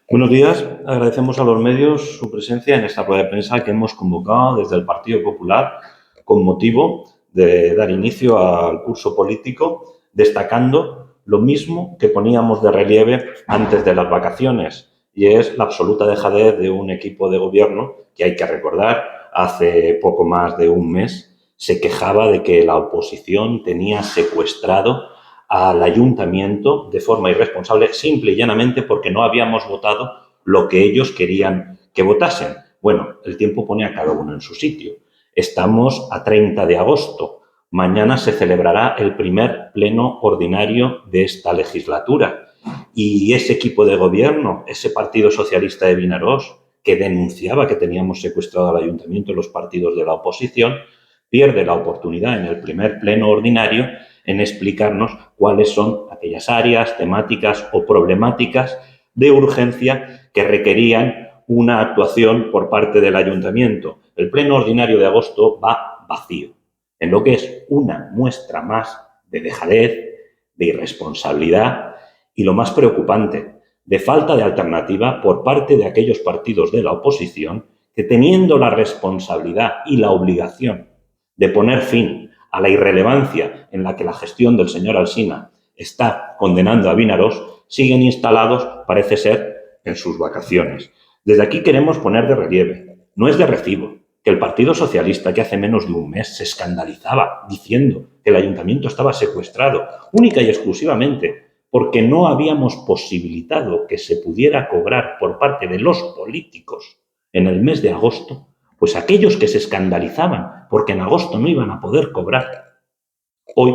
Buenos días. Agradecemos a los medios su presencia en esta rueda de prensa que hemos convocado desde el Partido Popular con motivo de dar inicio al curso político, destacando lo mismo que poníamos de relieve antes de las vacaciones, y es la absoluta dejadez de un equipo de gobierno que, hay que recordar, hace poco más de un mes se quejaba de que la oposición tenía secuestrado al ayuntamiento de forma irresponsable, simple y llanamente porque no habíamos votado lo que ellos querían que votasen. Bueno, el tiempo pone a cada uno en su sitio. Estamos a 30 de agosto. Mañana se celebrará el primer pleno ordinario de esta legislatura. Y ese equipo de gobierno, ese Partido Socialista de Vinaròs, que denunciaba que teníamos secuestrado al ayuntamiento los partidos de la oposición, pierde la oportunidad en el primer pleno ordinario en explicarnos cuáles son aquellas áreas, temáticas o problemáticas de urgencia que requerían una actuación por parte del ayuntamiento. El pleno ordinario de agosto va vacío, en lo que es una muestra más de dejadez, de irresponsabilidad y, lo más preocupante, de falta de alternativa por parte de aquellos partidos de la oposición que, teniendo la responsabilidad y la obligación de poner fin a la irrelevancia en la que la gestión del señor Alsina está condenando a Vinaròs, siguen instalados, parece ser, en sus vacaciones. Desde aquí queremos poner de relieve, no es de recibo, que el Partido Socialista, que hace menos de un mes se escandalizaba diciendo que el ayuntamiento estaba secuestrado única y exclusivamente porque no habíamos posibilitado que se pudiera cobrar por parte de los políticos en el mes de agosto, pues aquellos que se escandalizaban porque en agosto no iban a poder cobrar, hoy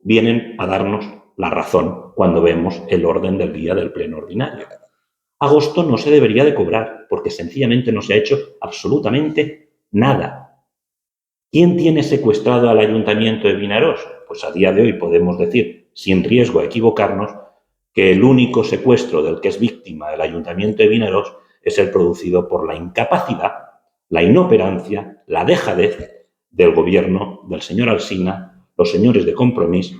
vienen a darnos la razón cuando vemos el orden del día del pleno ordinario. Agosto no se debería de cobrar porque sencillamente no se ha hecho absolutamente nada. ¿Quién tiene secuestrado al ayuntamiento de Vinaròs? Pues a día de hoy podemos decir, sin riesgo a equivocarnos, que el único secuestro del que es víctima el ayuntamiento de Vinaròs es el producido por la incapacidad, la inoperancia, la dejadez del gobierno del señor Alsina, los señores de Compromís.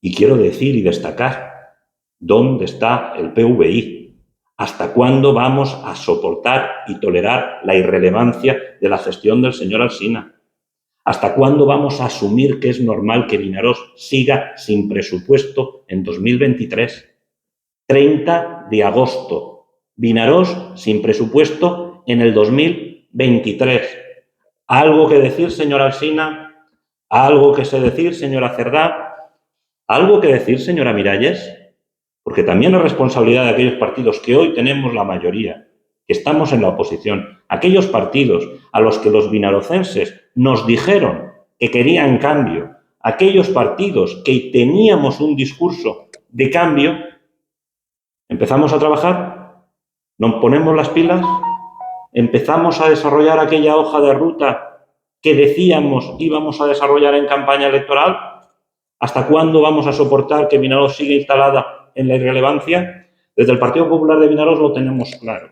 Y quiero decir y destacar, ¿dónde está el PVI? ¿Hasta cuándo vamos a soportar y tolerar la irrelevancia de la gestión del señor Alsina? ¿Hasta cuándo vamos a asumir que es normal que Vinaròs siga sin presupuesto en 2023? 30 de agosto. Vinaròs sin presupuesto en el 2023. ¿Algo que decir, señor Alsina? ¿Algo que se decir, señora Cerdá? ¿Algo que decir, señora Miralles? Porque también es responsabilidad de aquellos partidos que hoy tenemos la mayoría, que estamos en la oposición, aquellos partidos a los que los vinarocenses nos dijeron que querían cambio, aquellos partidos que teníamos un discurso de cambio, empezamos a trabajar, nos ponemos las pilas, empezamos a desarrollar aquella hoja de ruta que decíamos íbamos a desarrollar en campaña electoral. ¿Hasta cuándo vamos a soportar que Vinaròs siga instalada en la irrelevancia? Desde el Partido Popular de Vinaròs lo tenemos claro.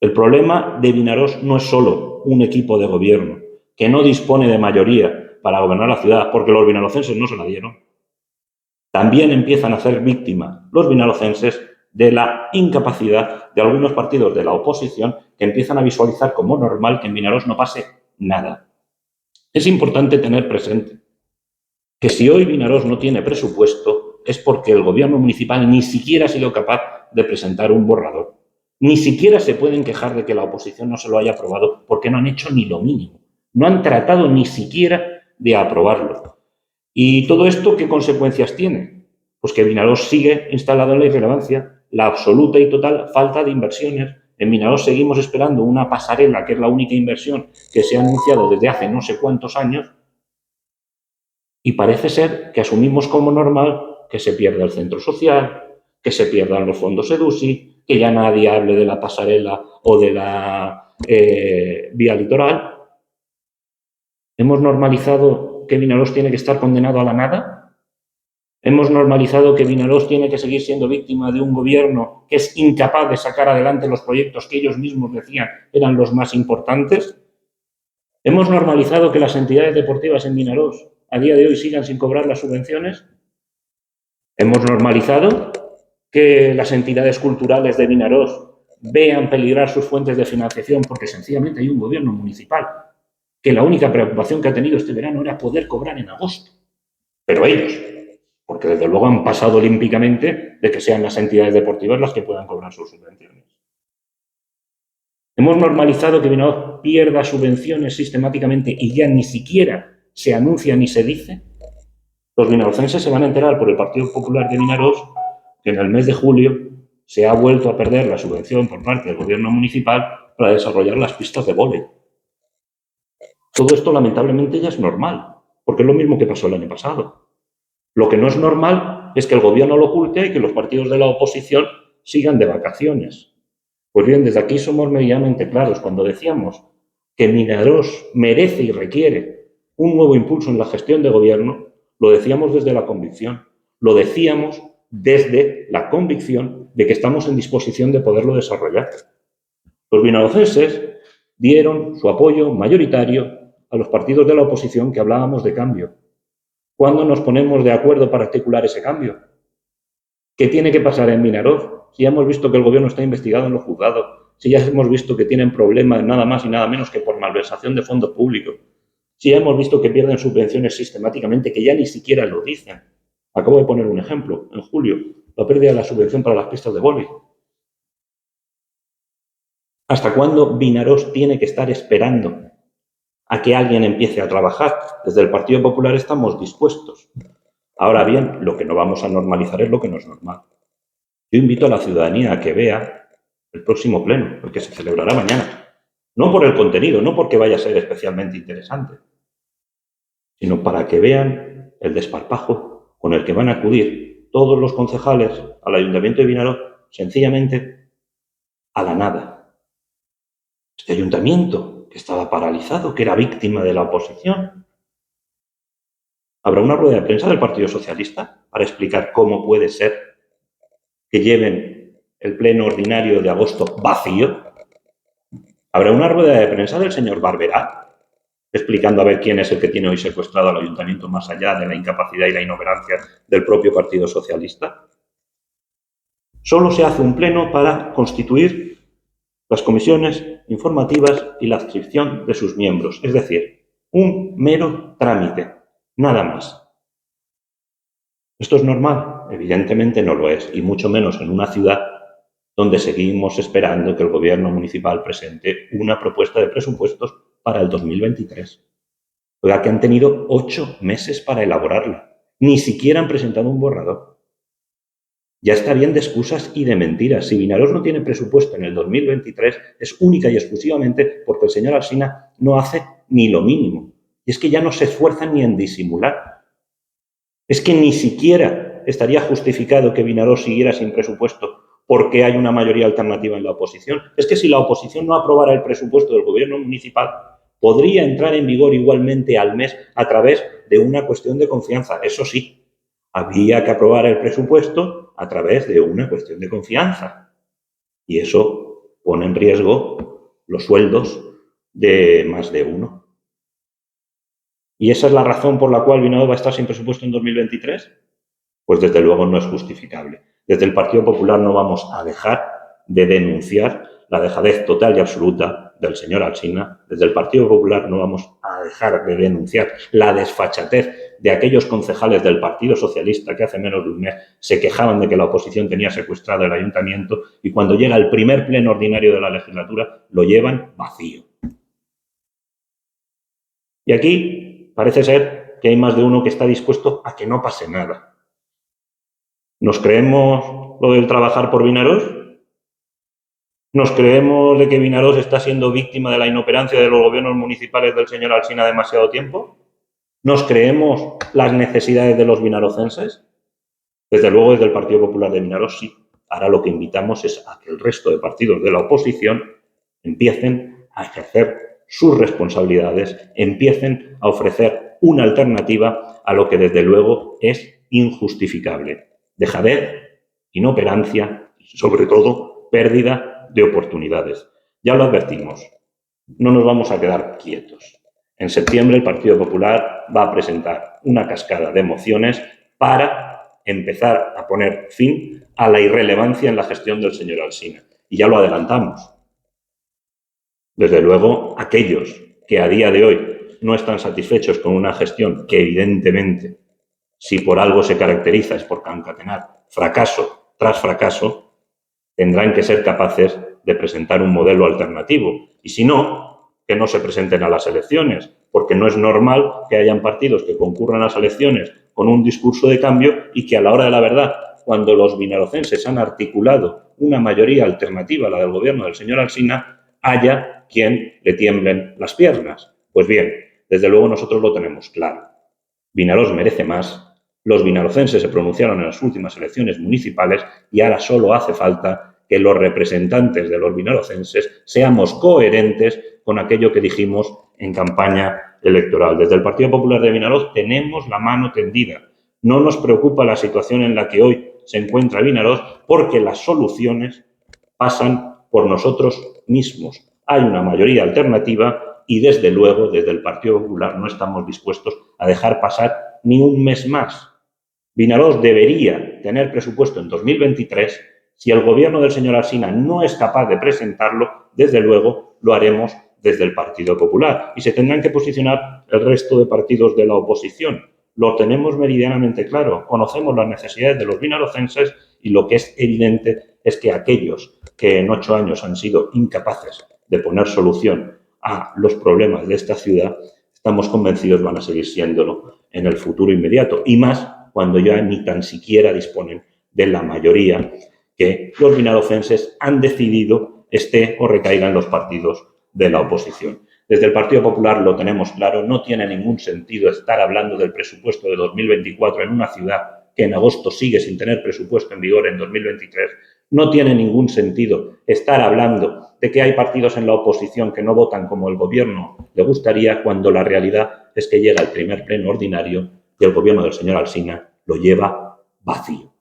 El problema de Vinaròs no es solo un equipo de gobierno que no dispone de mayoría para gobernar la ciudad, porque los vinarocenses no se la dieron. También empiezan a ser víctimas los vinarocenses de la incapacidad de algunos partidos de la oposición que empiezan a visualizar como normal que en Vinaròs no pase nada. Es importante tener presente que si hoy Vinaròs no tiene presupuesto es porque el gobierno municipal ni siquiera ha sido capaz de presentar un borrador. Ni siquiera se pueden quejar de que la oposición no se lo haya aprobado porque no han hecho ni lo mínimo. No han tratado ni siquiera de aprobarlo. ¿Y todo esto qué consecuencias tiene? Pues que Vinaròs sigue instalado en la irrelevancia, la absoluta y total falta de inversiones. En Vinaròs seguimos esperando una pasarela, que es la única inversión que se ha anunciado desde hace no sé cuántos años, y parece ser que asumimos como normal que se pierda el centro social, que se pierdan los fondos EDUSI, que ya nadie hable de la pasarela o de la vía litoral. ¿Hemos normalizado que Vinaròs tiene que estar condenado a la nada? ¿Hemos normalizado que Vinaròs tiene que seguir siendo víctima de un gobierno que es incapaz de sacar adelante los proyectos que ellos mismos decían eran los más importantes? ¿Hemos normalizado que las entidades deportivas en Vinaròs a día de hoy sigan sin cobrar las subvenciones? ¿Hemos normalizado que las entidades culturales de Vinaròs vean peligrar sus fuentes de financiación porque sencillamente hay un gobierno municipal que la única preocupación que ha tenido este verano era poder cobrar en agosto. Pero ellos, porque desde luego han pasado olímpicamente de que sean las entidades deportivas las que puedan cobrar sus subvenciones. Hemos normalizado que Vinaròs pierda subvenciones sistemáticamente y ya ni siquiera se anuncia ni se dice. Los vinarocenses se van a enterar por el Partido Popular de Vinaròs que en el mes de julio se ha vuelto a perder la subvención por parte del gobierno municipal para desarrollar las pistas de vóley. Todo esto lamentablemente ya es normal, porque es lo mismo que pasó el año pasado. Lo que no es normal es que el gobierno lo oculte y que los partidos de la oposición sigan de vacaciones. Pues bien, desde aquí somos medianamente claros. Cuando decíamos que Vinaròs merece y requiere un nuevo impulso en la gestión de gobierno, lo decíamos desde la convicción. Lo decíamos desde la convicción de que estamos en disposición de poderlo desarrollar. Los vinarocenses dieron su apoyo mayoritario a los partidos de la oposición que hablábamos de cambio. ¿Cuándo nos ponemos de acuerdo para articular ese cambio? ¿Qué tiene que pasar en Vinaròs? Si ya hemos visto que el gobierno está investigado en los juzgados, si ya hemos visto que tienen problemas nada más y nada menos que por malversación de fondos públicos, si ya hemos visto que pierden subvenciones sistemáticamente, que ya ni siquiera lo dicen. Acabo de poner un ejemplo. En julio, la pérdida de la subvención para las pistas de vóley. ¿Hasta cuándo Vinaròs tiene que estar esperando a que alguien empiece a trabajar? Desde el Partido Popular estamos dispuestos. Ahora bien, lo que no vamos a normalizar es lo que no es normal. Yo invito a la ciudadanía a que vea el próximo pleno, el que se celebrará mañana. No por el contenido, no porque vaya a ser especialmente interesante, sino para que vean el desparpajo con el que van a acudir todos los concejales al Ayuntamiento de Vinaròs, sencillamente a la nada. Este ayuntamiento que estaba paralizado, que era víctima de la oposición. Habrá una rueda de prensa del Partido Socialista para explicar cómo puede ser que lleven el pleno ordinario de agosto vacío. Habrá una rueda de prensa del señor Barberá explicando a ver quién es el que tiene hoy secuestrado al ayuntamiento más allá de la incapacidad y la inoperancia del propio Partido Socialista. Solo se hace un pleno para constituir las comisiones informativas y la adscripción de sus miembros, es decir, un mero trámite, nada más. ¿Esto es normal? Evidentemente no lo es, y mucho menos en una ciudad donde seguimos esperando que el gobierno municipal presente una propuesta de presupuestos para el 2023. Oiga, que han tenido 8 meses para elaborarla. Ni siquiera han presentado un borrador. Ya está bien de excusas y de mentiras. Si Vinaròs no tiene presupuesto en el 2023, es única y exclusivamente porque el señor Alsina no hace ni lo mínimo. Y es que ya no se esfuerzan ni en disimular. Es que ni siquiera estaría justificado que Vinaròs siguiera sin presupuesto porque hay una mayoría alternativa en la oposición. Es que si la oposición no aprobara el presupuesto del gobierno municipal, podría entrar en vigor igualmente al mes a través de una cuestión de confianza. Eso sí, había que aprobar el presupuesto a través de una cuestión de confianza. Y eso pone en riesgo los sueldos de más de uno. ¿Y esa es la razón por la cual Vinaròs va a estar sin presupuesto en 2023? Pues desde luego no es justificable. Desde el Partido Popular no vamos a dejar de denunciar la dejadez total y absoluta del señor Alsina. Desde el Partido Popular no vamos a dejar de denunciar la desfachatez de aquellos concejales del Partido Socialista que hace menos de un mes se quejaban de que la oposición tenía secuestrado el ayuntamiento y cuando llega el primer pleno ordinario de la legislatura lo llevan vacío. Y aquí parece ser que hay más de uno que está dispuesto a que no pase nada. ¿Nos creemos lo del trabajar por Vinaròs? ¿Nos creemos de que Vinaròs está siendo víctima de la inoperancia de los gobiernos municipales del señor Alsina demasiado tiempo? ¿Nos creemos las necesidades de los vinarocenses? Desde luego, desde el Partido Popular de Vinaròs sí. Ahora lo que invitamos es a que el resto de partidos de la oposición empiecen a ejercer sus responsabilidades, empiecen a ofrecer una alternativa a lo que desde luego es injustificable. Dejadez, inoperancia y, sobre todo, pérdida de oportunidades. Ya lo advertimos, no nos vamos a quedar quietos. En septiembre el Partido Popular va a presentar una cascada de mociones para empezar a poner fin a la irrelevancia en la gestión del señor Alsina. Y ya lo adelantamos. Desde luego, aquellos que a día de hoy no están satisfechos con una gestión que evidentemente, si por algo se caracteriza, es por concatenar fracaso tras fracaso, tendrán que ser capaces de presentar un modelo alternativo. Y si no, que no se presenten a las elecciones, porque no es normal que hayan partidos que concurran a las elecciones con un discurso de cambio y que a la hora de la verdad, cuando los vinarocenses han articulado una mayoría alternativa a la del gobierno del señor Alsina, haya quien le tiemblen las piernas. Pues bien, desde luego nosotros lo tenemos claro. Vinaroz merece más. Los vinarocenses se pronunciaron en las últimas elecciones municipales y ahora solo hace falta que los representantes de los vinarocenses seamos coherentes con aquello que dijimos en campaña electoral. Desde el Partido Popular de Vinaroz tenemos la mano tendida. No nos preocupa la situación en la que hoy se encuentra Vinaroz porque las soluciones pasan por nosotros mismos. Hay una mayoría alternativa y, desde luego, desde el Partido Popular no estamos dispuestos a dejar pasar ni un mes más. Vinaroz debería tener presupuesto en 2023. Si el gobierno del señor Alsina no es capaz de presentarlo, desde luego lo haremos desde el Partido Popular y se tendrán que posicionar el resto de partidos de la oposición. Lo tenemos meridianamente claro, conocemos las necesidades de los vinarocenses y lo que es evidente es que aquellos que en 8 años han sido incapaces de poner solución a los problemas de esta ciudad, estamos convencidos van a seguir siéndolo en el futuro inmediato y más cuando ya ni tan siquiera disponen de la mayoría que los vinarocenses han decidido esté o recaiga en los partidos de la oposición. Desde el Partido Popular lo tenemos claro, no tiene ningún sentido estar hablando del presupuesto de 2024 en una ciudad que en agosto sigue sin tener presupuesto en vigor en 2023. No tiene ningún sentido estar hablando de que hay partidos en la oposición que no votan como el gobierno le gustaría cuando la realidad es que llega el primer pleno ordinario y el gobierno del señor Alsina lo lleva vacío.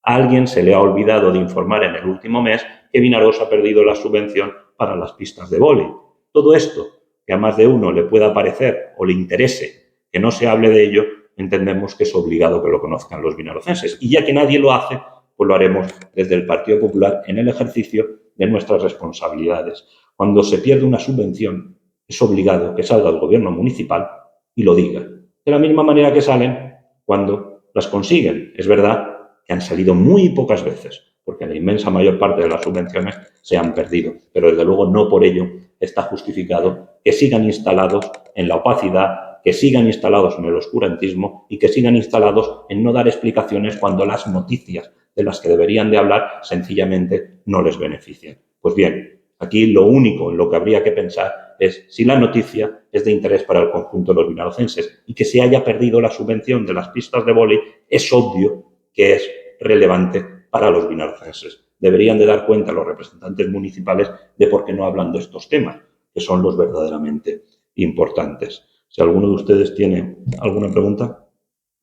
A alguien se le ha olvidado de informar en el último mes que Vinaroz ha perdido la subvención para las pistas de vóley. Todo esto, que a más de uno le pueda parecer o le interese que no se hable de ello, entendemos que es obligado que lo conozcan los vinarocenses. Y ya que nadie lo hace, pues lo haremos desde el Partido Popular en el ejercicio de nuestras responsabilidades. Cuando se pierde una subvención, es obligado que salga el gobierno municipal y lo diga. De la misma manera que salen cuando las consiguen. Es verdad que han salido muy pocas veces, porque la inmensa mayor parte de las subvenciones se han perdido, pero desde luego no por ello está justificado que sigan instalados en la opacidad, que sigan instalados en el oscurantismo y que sigan instalados en no dar explicaciones cuando las noticias de las que deberían de hablar sencillamente no les benefician. Pues bien, aquí lo único en lo que habría que pensar es si la noticia es de interés para el conjunto de los vinarocenses y que se haya perdido la subvención de las pistas de vóley es obvio que es relevante para los vinarocenses. Deberían de dar cuenta los representantes municipales de por qué no hablan de estos temas, que son los verdaderamente importantes. Si alguno de ustedes tiene alguna pregunta.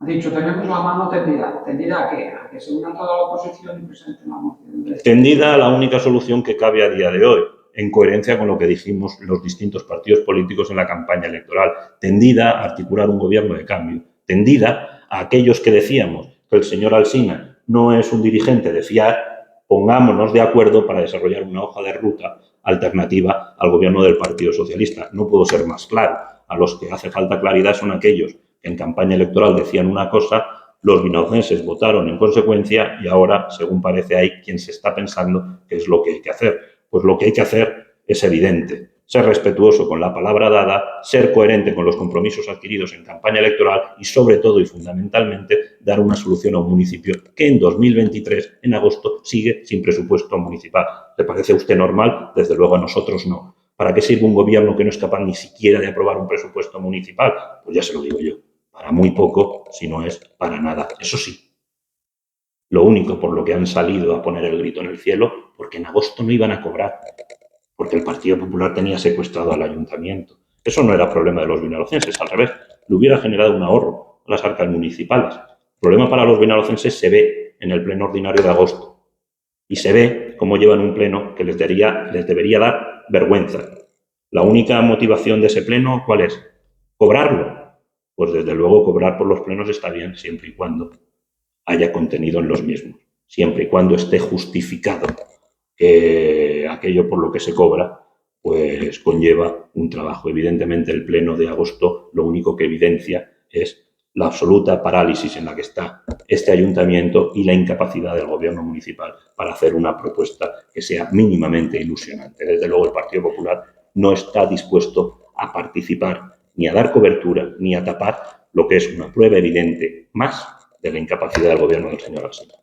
Ha dicho, tenemos la mano tendida. ¿Tendida a qué? ¿A que se una toda la oposición y presenten la moción? Tendida a la única solución que cabe a día de hoy, en coherencia con lo que dijimos los distintos partidos políticos en la campaña electoral. Tendida a articular un gobierno de cambio. Tendida a aquellos que decíamos que el señor Alsina no es un dirigente de fiar, pongámonos de acuerdo para desarrollar una hoja de ruta alternativa al gobierno del Partido Socialista. No puedo ser más claro. A los que hace falta claridad son aquellos que en campaña electoral decían una cosa, los vinarocenses votaron en consecuencia y ahora, según parece, hay quien se está pensando qué es lo que hay que hacer. Pues lo que hay que hacer es evidente. Ser respetuoso con la palabra dada, ser coherente con los compromisos adquiridos en campaña electoral y, sobre todo y fundamentalmente, dar una solución a un municipio que en 2023, en agosto, sigue sin presupuesto municipal. ¿Le parece a usted normal? Desde luego a nosotros no. ¿Para qué sirve un gobierno que no es capaz ni siquiera de aprobar un presupuesto municipal? Pues ya se lo digo yo. Para muy poco, si no es para nada. Eso sí, lo único por lo que han salido a poner el grito en el cielo, porque en agosto no iban a cobrar, porque el Partido Popular tenía secuestrado al ayuntamiento. Eso no era problema de los vinarocenses, al revés, le hubiera generado un ahorro a las arcas municipales. El problema para los vinarocenses se ve en el pleno ordinario de agosto y se ve cómo llevan un pleno que les debería dar vergüenza. La única motivación de ese pleno, ¿cuál es? ¿Cobrarlo? Pues desde luego cobrar por los plenos está bien siempre y cuando haya contenido en los mismos, siempre y cuando esté justificado aquello por lo que se cobra, pues conlleva un trabajo. Evidentemente, el pleno de agosto lo único que evidencia es la absoluta parálisis en la que está este ayuntamiento y la incapacidad del gobierno municipal para hacer una propuesta que sea mínimamente ilusionante. Desde luego, el Partido Popular no está dispuesto a participar ni a dar cobertura ni a tapar lo que es una prueba evidente más de la incapacidad del gobierno del señor Alsina.